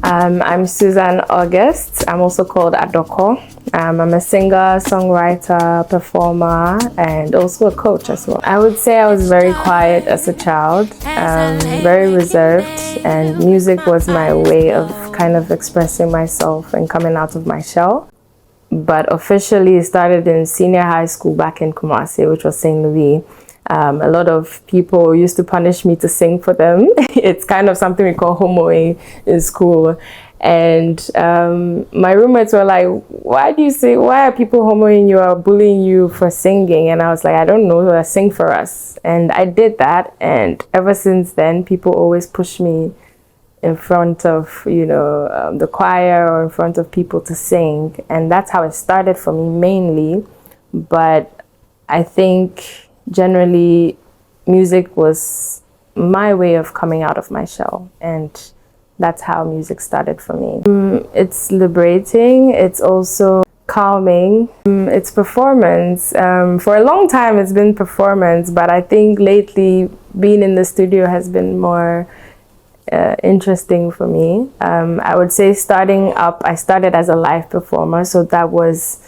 I'm Susan Augustt. I'm also called Adoko. I'm a singer, songwriter, performer, and also a coach as well. I would say I was very quiet as a child, very reserved, and music was my way of kind of expressing myself and coming out of my shell. But officially it started in senior high school back in Kumasi, which was St. Louis. A lot of people used to punish me to sing for them. It's kind of something we call homoing in school. And my roommates were like, why do you say, why are people homoing you or bullying you for singing? And I was like, I don't know, sing for us. And I did that. And ever since then, people always push me in front of, the choir or in front of people to sing. And that's how it started for me mainly. But I think generally music was my way of coming out of my shell, and that's how music started for me. It's liberating, it's also calming, it's performance. For a long time it's been performance, but I think lately being in the studio has been more interesting for me. I would say starting up, I started as a live performer, so that was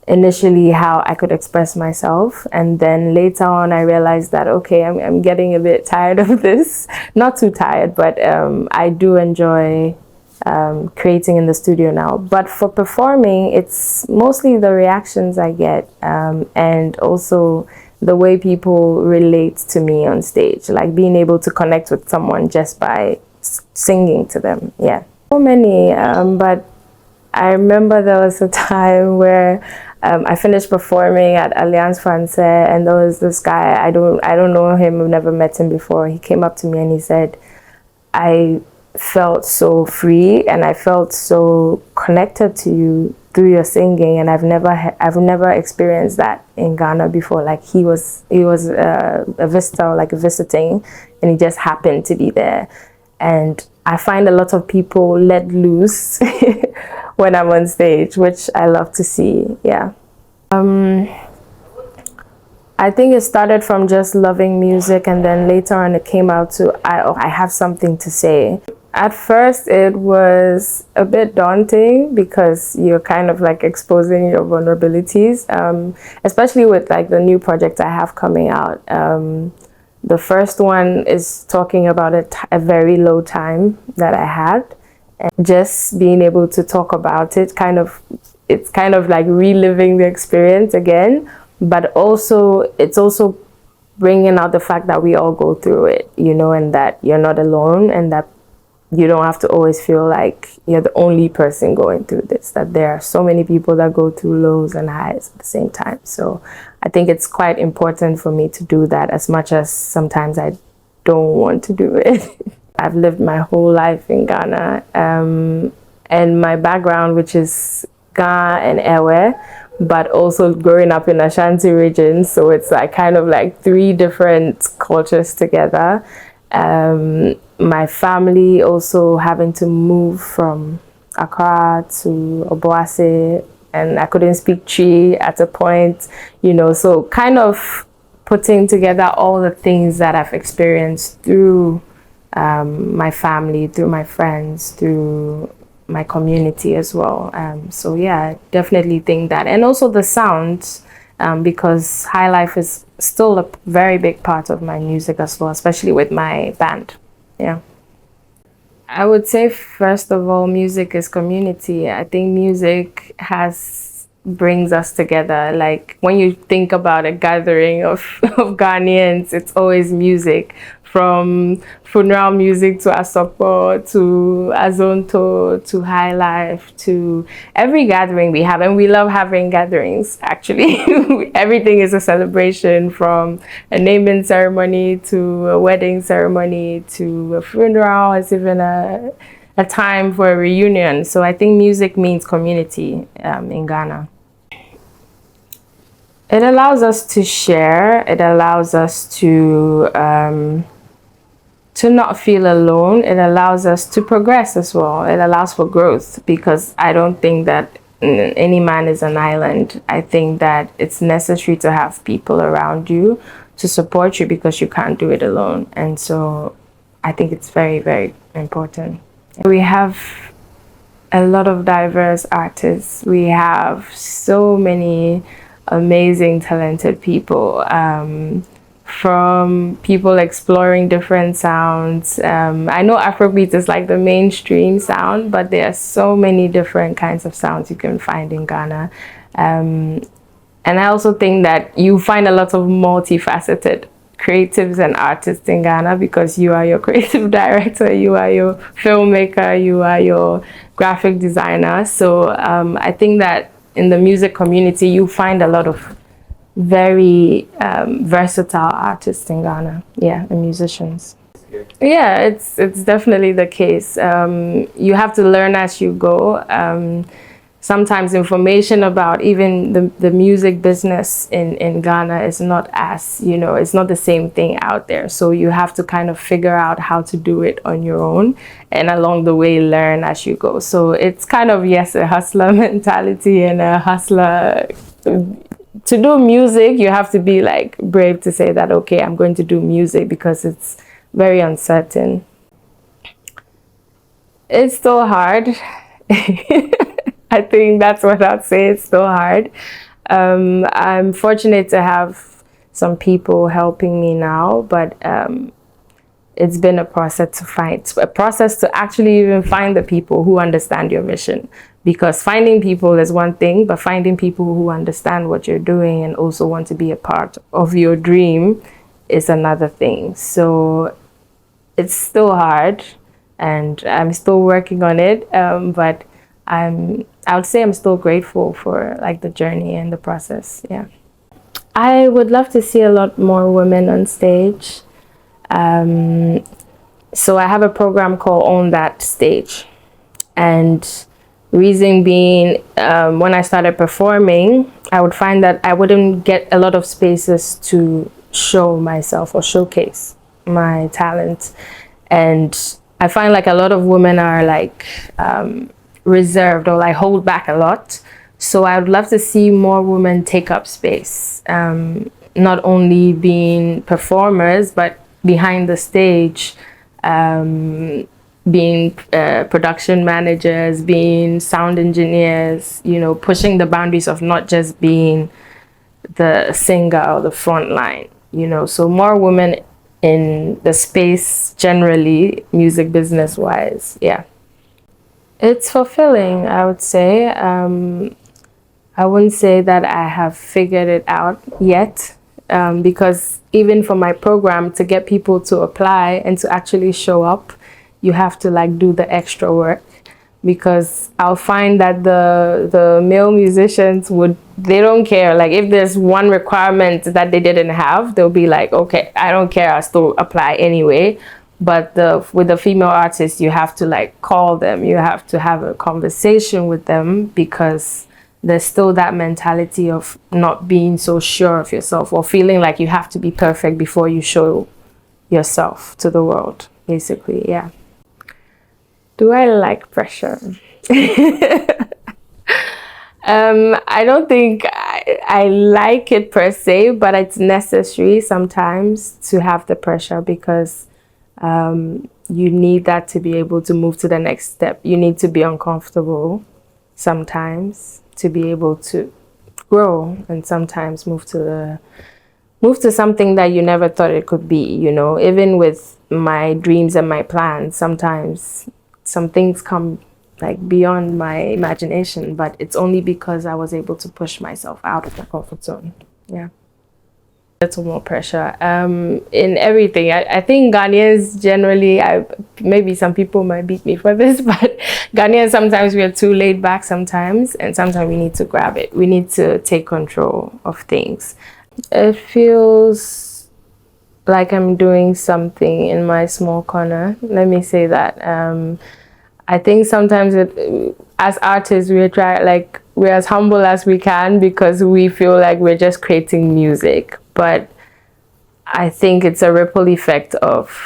initially how I could express myself, and then later on I realized that okay, I'm getting a bit tired of this. Not too tired, but I do enjoy creating in the studio now. But for performing, it's mostly the reactions I get, and also the way people relate to me on stage, like being able to connect with someone just by singing to them. Yeah, so many, but I remember there was a time where I finished performing at Alliance Française, and there was this guy, I don't know him, I've never met him before. He came up to me and he said, I felt so free and I felt so connected to you through your singing, and I've never experienced that in Ghana before. Like he was a visitor, like visiting, and he just happened to be there. And I find a lot of people let loose when I'm on stage, which I love to see. Yeah. I think it started from just loving music, and then later on it came out to I have something to say. At first it was a bit daunting because you're kind of like exposing your vulnerabilities, especially with like the new project I have coming out. The first one is talking about a very low time that I had, and just being able to talk about it, it's kind of like reliving the experience again, but also it's also bringing out the fact that we all go through it, and that you're not alone, and that you don't have to always feel like you're the only person going through this, that there are so many people that go through lows and highs at the same time. So I think it's quite important for me to do that, as much as sometimes I don't want to do it. I've lived my whole life in Ghana, and my background, which is Ghana and Ewe, but also growing up in Ashanti region, so it's like kind of like three different cultures together. My family also having to move from Accra to Obuasi, and I couldn't speak Chi at a point, so kind of putting together all the things that I've experienced through my family, through my friends, through my community as well. So yeah, I definitely think that. And also the sounds, because high life is still a very big part of my music as well, especially with my band. Yeah. I would say, first of all, music is community. I think music brings us together. Like when you think about a gathering of Ghanaians, it's always music. From funeral music to Asokbo to Azonto to High Life to every gathering we have, and we love having gatherings actually. Everything is a celebration, from a naming ceremony to a wedding ceremony to a funeral. It's even a time for a reunion. So I think music means community in Ghana. It allows us to share. It allows us to not feel alone. It allows us to progress as well. It allows for growth, because I don't think that any man is an island. I think that it's necessary to have people around you to support you, because you can't do it alone. And so I think it's very, very important. We have a lot of diverse artists. We have so many amazing, talented people. From people exploring different sounds. I know Afrobeat is like the mainstream sound, but there are so many different kinds of sounds you can find in Ghana. And I also think that you find a lot of multifaceted creatives and artists in Ghana, because you are your creative director, you are your filmmaker, you are your graphic designer. So I think that in the music community, you find a lot of very versatile artists in Ghana, and musicians. Yeah, it's definitely the case. You have to learn as you go. Sometimes information about even the music business in Ghana is not as, it's not the same thing out there. So you have to kind of figure out how to do it on your own, and along the way learn as you go. So it's kind of, yes, a hustler mentality and a hustler. To do music, you have to be like brave to say that, okay, I'm going to do music, because it's very uncertain. It's still hard. I think that's what I'd say. It's still hard. I'm fortunate to have some people helping me now, but it's been a process to actually even find the people who understand your mission. Because finding people is one thing, but finding people who understand what you're doing and also want to be a part of your dream is another thing. So it's still hard, and I'm still working on it. But I would say I'm still grateful for like the journey and the process. Yeah, I would love to see a lot more women on stage. So I have a program called On That Stage, and reason being, when I started performing, I would find that I wouldn't get a lot of spaces to show myself or showcase my talent. And I find like a lot of women are like reserved or like hold back a lot. So I would love to see more women take up space, not only being performers, but behind the stage, being production managers, being sound engineers, pushing the boundaries of not just being the singer or the front line, so more women in the space generally, music business wise. Yeah, it's fulfilling, I would say. I wouldn't say that I have figured it out yet, because even for my program, to get people to apply and to actually show up, you have to like do the extra work. Because I'll find that the male musicians they don't care. Like if there's one requirement that they didn't have, they'll be like, okay, I don't care, I'll still apply anyway. But with the female artists, you have to like call them, you have to have a conversation with them, because there's still that mentality of not being so sure of yourself, or feeling like you have to be perfect before you show yourself to the world, basically. Yeah. Do I like pressure? I don't think I like it per se, but it's necessary sometimes to have the pressure, because you need that to be able to move to the next step. You need to be uncomfortable sometimes to be able to grow, and sometimes move to something that you never thought it could be. Even with my dreams and my plans, sometimes some things come like beyond my imagination, but it's only because I was able to push myself out of my comfort zone. Yeah. A little more pressure in everything. I think Ghanaians generally, maybe some people might beat me for this, but Ghanaians, sometimes we are too laid back sometimes, and sometimes we need to grab it. We need to take control of things. It feels like I'm doing something in my small corner. Let me say that. I think sometimes as artists, we're as humble as we can, because we feel like we're just creating music. But I think it's a ripple effect of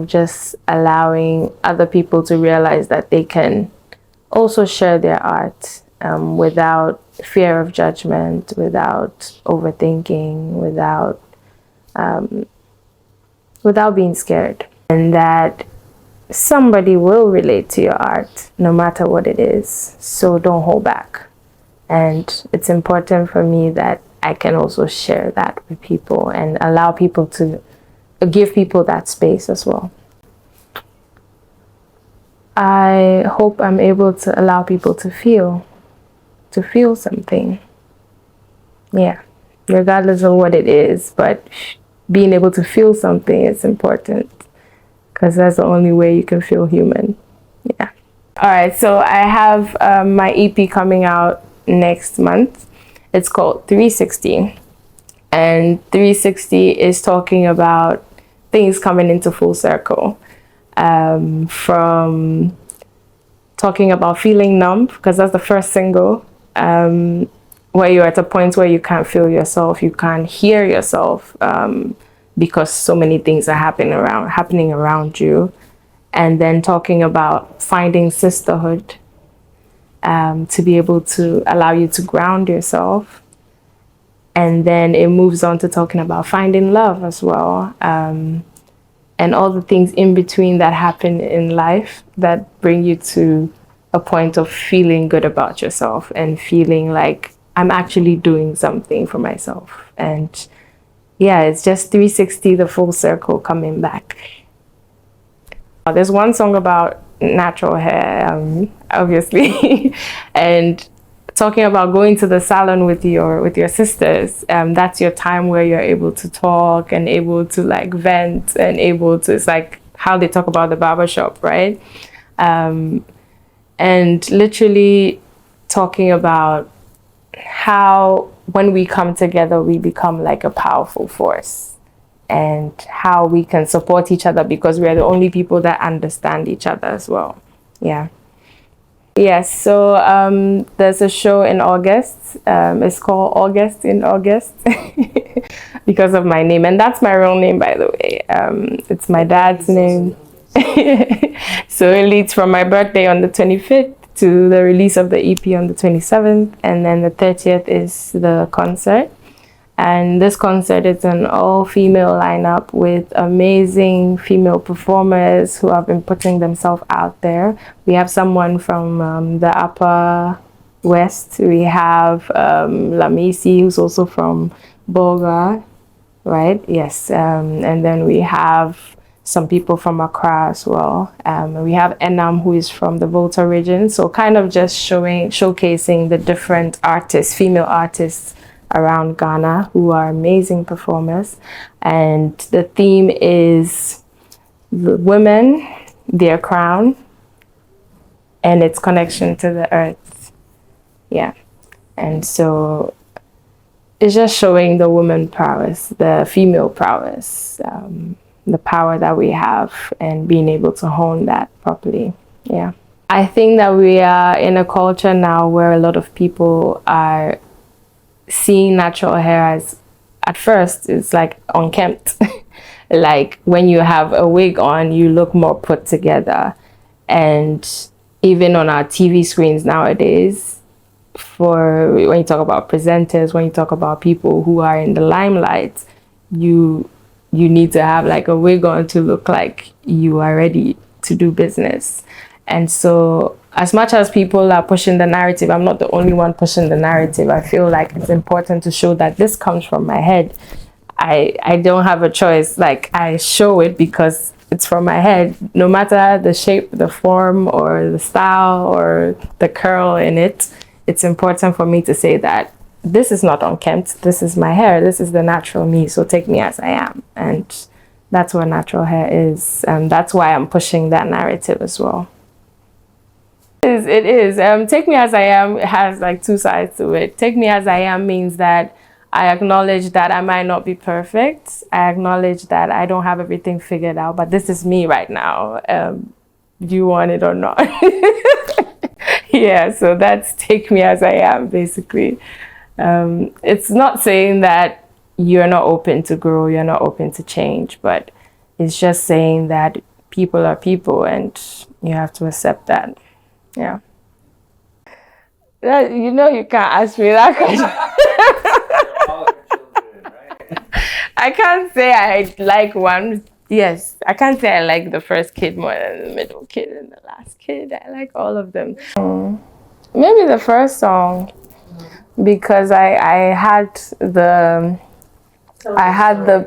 just allowing other people to realize that they can also share their art without fear of judgment, without overthinking, without being scared. And that somebody will relate to your art no matter what it is. So don't hold back. And it's important for me that I can also share that with people and allow people to give people that space as well. I hope I'm able to allow people to feel something. Yeah, regardless of what it is, but being able to feel something is important because that's the only way you can feel human. Yeah. All right, so I have my EP coming out next month. It's called 360, and 360 is talking about things coming into full circle, from talking about feeling numb, because that's the first single, where you're at a point where you can't feel yourself, you can't hear yourself, because so many things are happening around you. And then talking about finding sisterhood, to be able to allow you to ground yourself. And then it moves on to talking about finding love as well, and all the things in between that happen in life that bring you to a point of feeling good about yourself and feeling like I'm actually doing something for myself. And yeah, it's just 360, the full circle coming back. There's one song about natural hair, obviously, and talking about going to the salon with your sisters. That's your time where you're able to talk and able to like vent and able to, it's like how they talk about the barbershop, right? And literally talking about how when we come together, we become like a powerful force, and how we can support each other because we are the only people that understand each other as well. Yeah. Yes, so there's a show in August. It's called August in August because of my name. And that's my real name, by the way. It's my dad's name. So it leads from my birthday on the 25th to the release of the EP on the 27th. And then the 30th is the concert. And this concert is an all-female lineup with amazing female performers who have been putting themselves out there. We have someone from the Upper West. We have Lamisi, who's also from Boga, right? Yes. And then we have some people from Accra as well. We have Enam, who is from the Volta region. So kind of just showcasing the different artists, female artists around Ghana who are amazing performers. And the theme is the women, their crown, and its connection to the earth. Yeah. And so it's just showing the woman prowess, the female prowess, the power that we have, and being able to hone that properly. Yeah. I think that we are in a culture now where a lot of people are seeing natural hair as, at first, it's like unkempt. Like when you have a wig on, you look more put together. And even on our TV screens nowadays, for when you talk about presenters, when you talk about people who are in the limelight, you need to have like a wig on to look like you are ready to do business. And so as much as people are pushing the narrative, I'm not the only one pushing the narrative. I feel like it's important to show that this comes from my head. I don't have a choice. Like, I show it because it's from my head. No matter the shape, the form, or the style, or the curl in it, it's important for me to say that this is not unkempt. This is my hair. This is the natural me. So take me as I am. And that's what natural hair is. And that's why I'm pushing that narrative as well. It is. Take me as I am has like two sides to it. Take me as I am means that I acknowledge that I might not be perfect. I acknowledge that I don't have everything figured out, but this is me right now. Do you want it or not? Yeah, so that's take me as I am, basically. It's not saying that you're not open to grow, you're not open to change, but it's just saying that people are people and you have to accept that. Yeah. You know, you can't ask me that question. I can't say I like one Yes, I can't say I like the first kid more than the middle kid and the last kid. I like all of them. Maybe the first song, because I had the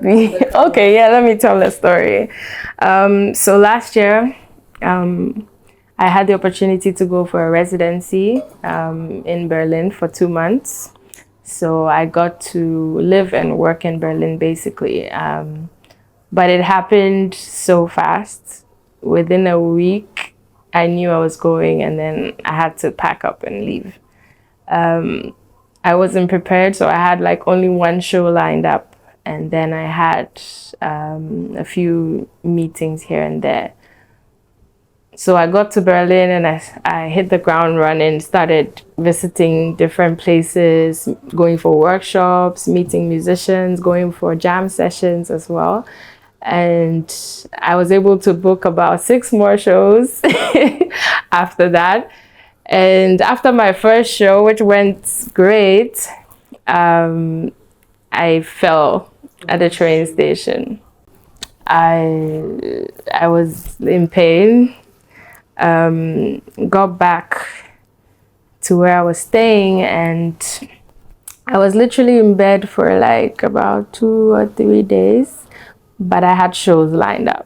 beat. Okay, yeah, let me tell the story. So last year, I had the opportunity to go for a residency in Berlin for 2 months. So I got to live and work in Berlin basically. But it happened so fast. Within a week, I knew I was going, and then I had to pack up and leave. I wasn't prepared, so I had like only one show lined up, and then I had a few meetings here and there. So I got to Berlin and I hit the ground running, started visiting different places, going for workshops, meeting musicians, going for jam sessions as well. And I was able to book about 6 more shows after that. And after my first show, which went great, I fell at the train station. I was in pain. Got back to where I was staying, and I was literally in bed for like about 2 or 3 days, but I had shows lined up.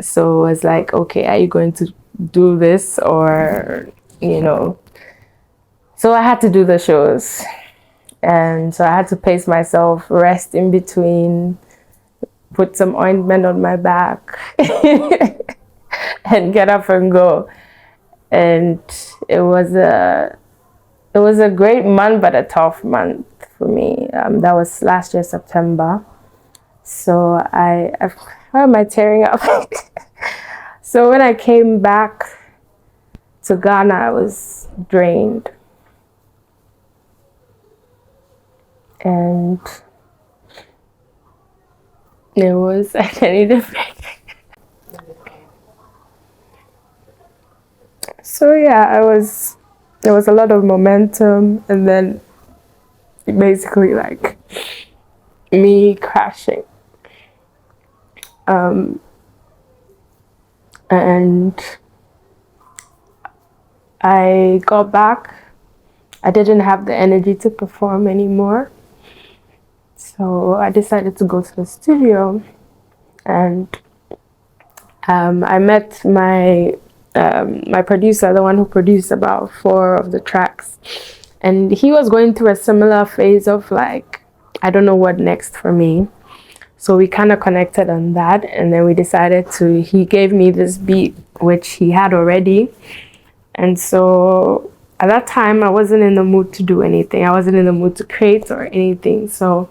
So I was like, okay, are you going to do this or, So I had to do the shows. And so I had to pace myself, rest in between, put some ointment on my back and get up and go. And it was a great month, but a tough month for me. That was last year, September. So how am I tearing up? So when I came back to Ghana, I was drained. And it was, I needed a break. So yeah, there was a lot of momentum, and then basically like me crashing. And I got back. I didn't have the energy to perform anymore. So I decided to go to the studio, and I met my producer, the one who produced about 4 of the tracks. And he was going through a similar phase of like, I don't know what next for me. So we kind of connected on that, and then we decided he gave me this beat, which he had already. And so at that time, I wasn't in the mood to do anything. I wasn't in the mood to create or anything. So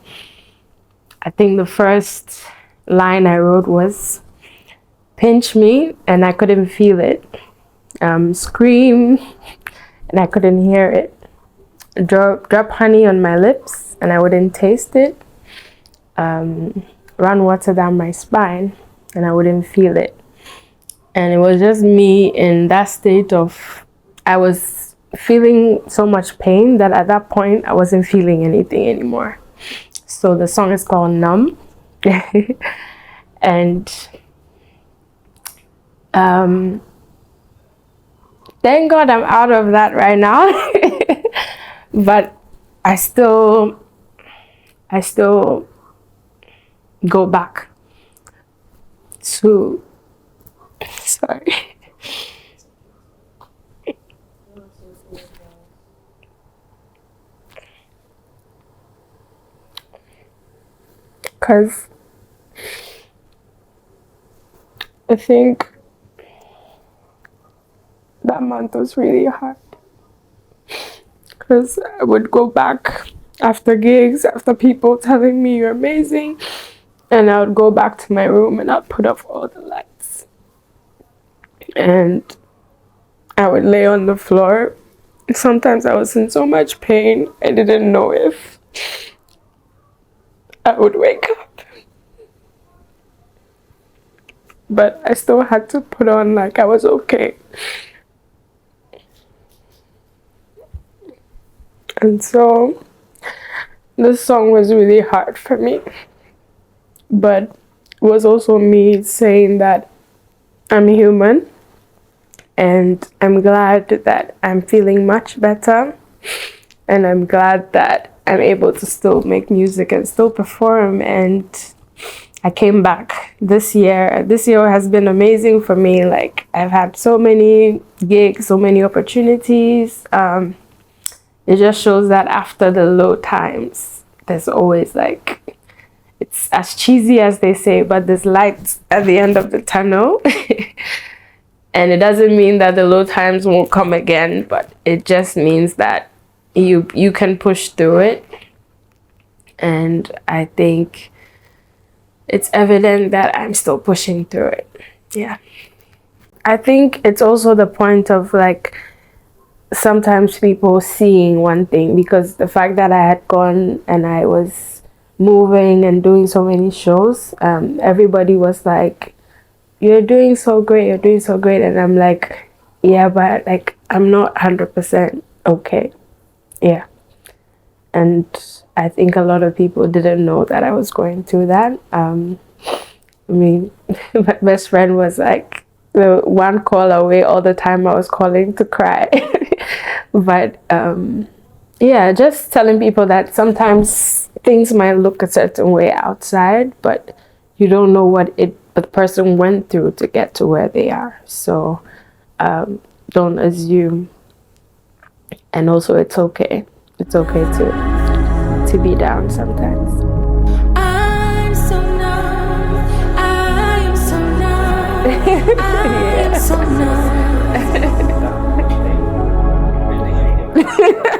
I think the first line I wrote was, pinch me, and I couldn't feel it. Scream, and I couldn't hear it. Drop honey on my lips, and I wouldn't taste it. Run water down my spine, and I wouldn't feel it. And it was just me in that state of, I was feeling so much pain that at that point I wasn't feeling anything anymore. So the song is called Numb. And thank God I'm out of that right now. But I still go back to, sorry. Because I think that month was really hard. Because I would go back after gigs, after people telling me you're amazing, and I would go back to my room and I'd put off all the lights. And I would lay on the floor. Sometimes I was in so much pain, I didn't know if I would wake up. But I still had to put on like I was okay. And so this song was really hard for me. But was also me saying that I'm human, and I'm glad that I'm feeling much better, and I'm glad that I'm able to still make music and still perform. And I came back this year. This year has been amazing for me. Like, I've had so many gigs, so many opportunities. It just shows that after the low times, there's always, like, it's as cheesy as they say, but there's light at the end of the tunnel. And it doesn't mean that the low times won't come again, but it just means that you can push through it. And I think it's evident that I'm still pushing through it. Yeah. I think it's also the point of, like, sometimes people seeing one thing, because the fact that I had gone and I was moving and doing so many shows, everybody was like, you're doing so great, and I'm like, yeah, but, like, I'm not 100% okay. Yeah. And I think a lot of people didn't know that I was going through that. I mean, my best friend was like the one call away all the time. I was calling to cry. But yeah, just telling people that sometimes things might look a certain way outside, but you don't know what the person went through to get to where they are. So don't assume. And also, it's okay. It's okay to be down sometimes. I'm so numb. I am so numb. I am so numb.